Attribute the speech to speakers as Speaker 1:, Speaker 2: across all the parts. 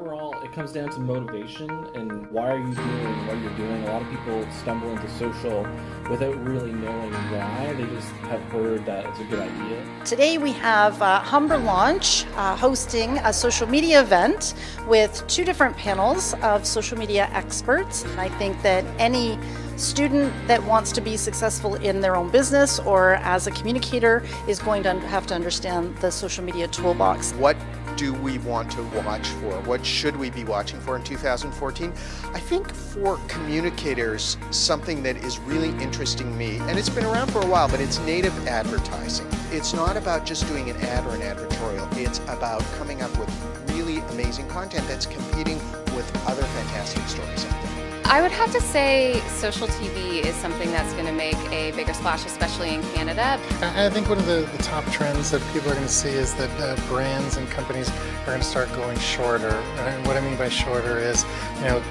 Speaker 1: overall, it comes down to motivation and why are you doing what you're doing. A lot of people stumble into social without really knowing why. They just have heard that it's a good idea.
Speaker 2: Today we have Humber Launch hosting a social media event with two different panels of social media experts. I think that any student that wants to be successful in their own business or as a communicator is going to have to understand the social media toolbox.
Speaker 3: What do we want to watch for? What should we be watching for in 2014? I think for communicators, something that is really interesting me, and it's been around for a while, but it's native advertising. It's not about just doing an ad or an advertorial. It's about coming up with really amazing content that's competing with other fantastic stories out there.
Speaker 4: I would have to say social TV is something that's going to make a bigger splash, especially in Canada.
Speaker 5: I think one of the top trends that people are going to see is that brands and companies are going to start going shorter. And what I mean by shorter is,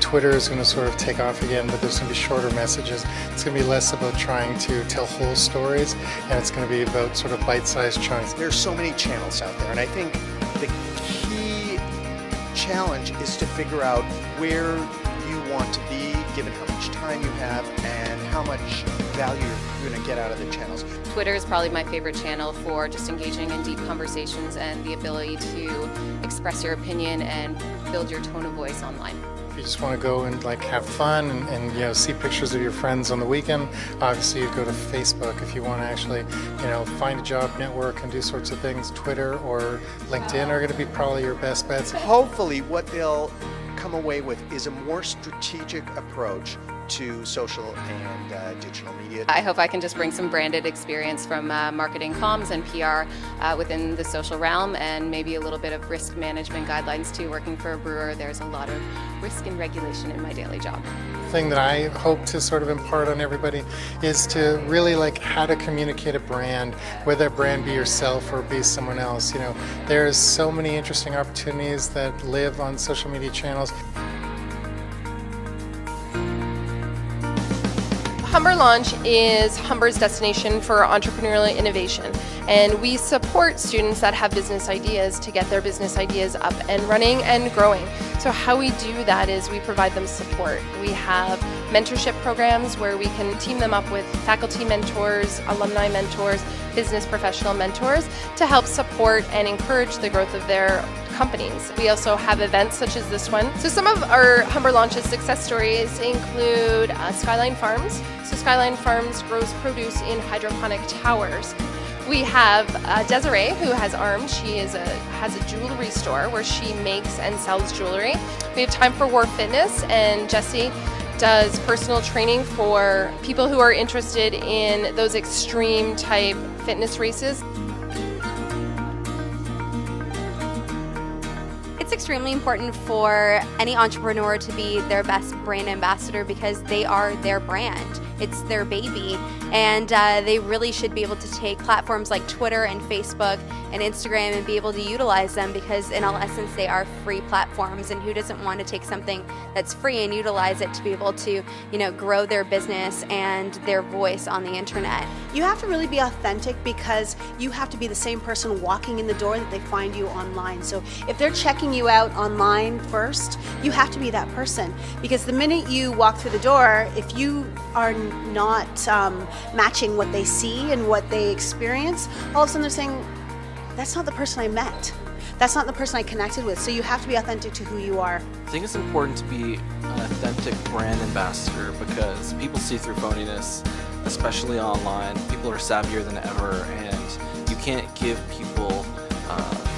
Speaker 5: Twitter is going to sort of take off again, but there's going to be shorter messages. It's going to be less about trying to tell whole stories, and it's going to be about sort of bite-sized chunks.
Speaker 3: There's so many channels out there, and I think the key challenge is to figure out where you want to be, given how much time you have and how much value you're going to get out of the channels.
Speaker 4: Twitter is probably my favorite channel for just engaging in deep conversations and the ability to express your opinion and build your tone of voice online.
Speaker 5: If you just want to go and have fun and see pictures of your friends on the weekend, obviously you'd go to Facebook. If you want to actually find a job, network, and do sorts of things, Twitter or LinkedIn are going to be probably your best bets.
Speaker 3: Hopefully what they'll come away with is a more strategic approach to social and digital media.
Speaker 4: I hope I can just bring some branded experience from marketing, comms, and PR within the social realm, and maybe a little bit of risk management guidelines too. Working for a brewer, there's a lot of risk and regulation in my daily job.
Speaker 5: The thing that I hope to sort of impart on everybody is to really how to communicate a brand, whether that brand be yourself or be someone else. There's so many interesting opportunities that live on social media channels.
Speaker 6: Humber Launch is Humber's destination for entrepreneurial innovation, and we support students that have business ideas to get their business ideas up and running and growing. So how we do that is we provide them support. We have mentorship programs where we can team them up with faculty mentors, alumni mentors, business professional mentors to help support and encourage the growth of their companies. We also have events such as this one. So some of our Humber Launch's success stories include Skyline Farms. So Skyline Farms grows produce in hydroponic towers. We have Desiree, who has arms. She has a jewelry store where she makes and sells jewelry. We have Time for War Fitness, and Jessie does personal training for people who are interested in those extreme type fitness races.
Speaker 7: It's extremely important for any entrepreneur to be their best brand ambassador because they are their brand. It's their baby, and they really should be able to take platforms like Twitter and Facebook and Instagram and be able to utilize them because in all essence they are free platforms, and who doesn't want to take something that's free and utilize it to be able to grow their business and their voice on the internet.
Speaker 8: You have to really be authentic because you have to be the same person walking in the door that they find you online. So if they're checking you out online first, you have to be that person, because the minute you walk through the door, if you are not matching what they see and what they experience, all of a sudden they're saying, that's not the person I met. That's not the person I connected with. So you have to be authentic to who you are.
Speaker 9: I think it's important to be an authentic brand ambassador because people see through phoniness, especially online. People are savvier than ever, and you can't give people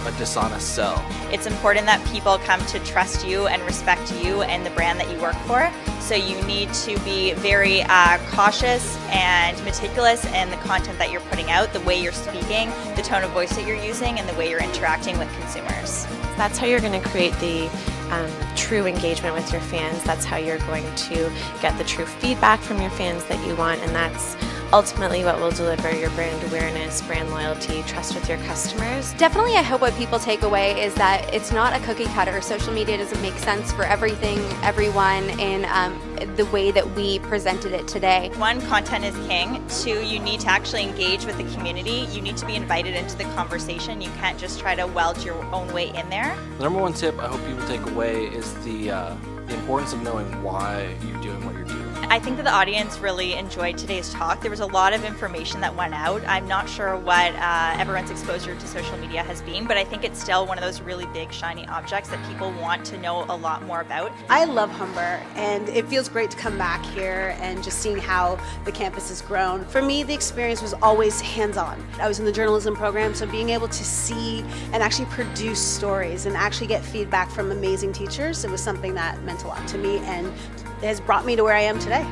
Speaker 9: a dishonest sell.
Speaker 10: It's important that people come to trust you and respect you and the brand that you work for. So you need to be very cautious and meticulous in the content that you're putting out, the way you're speaking, the tone of voice that you're using, and the way you're interacting with consumers.
Speaker 11: That's how you're going to create the true engagement with your fans. That's how you're going to get the true feedback from your fans that you want, and that's ultimately what will deliver your brand awareness, brand loyalty, trust with your customers.
Speaker 7: Definitely, I hope what people take away is that it's not a cookie cutter. Social media doesn't make sense for everything, everyone in the way that we presented it today.
Speaker 10: 1, content is king. 2, you need to actually engage with the community. You need to be invited into the conversation. You can't just try to weld your own way in there.
Speaker 9: The number one tip I hope people take away is the importance of knowing why you're doing what you're doing.
Speaker 10: I think that the audience really enjoyed today's talk. There was a lot of information that went out. I'm not sure what everyone's exposure to social media has been, but I think it's still one of those really big shiny objects that people want to know a lot more about.
Speaker 8: I love Humber, and it feels great to come back here and just seeing how the campus has grown. For me, the experience was always hands-on. I was in the journalism program, so being able to see and actually produce stories and actually get feedback from amazing teachers, it was something that meant a lot to me and it has brought me to where I am today.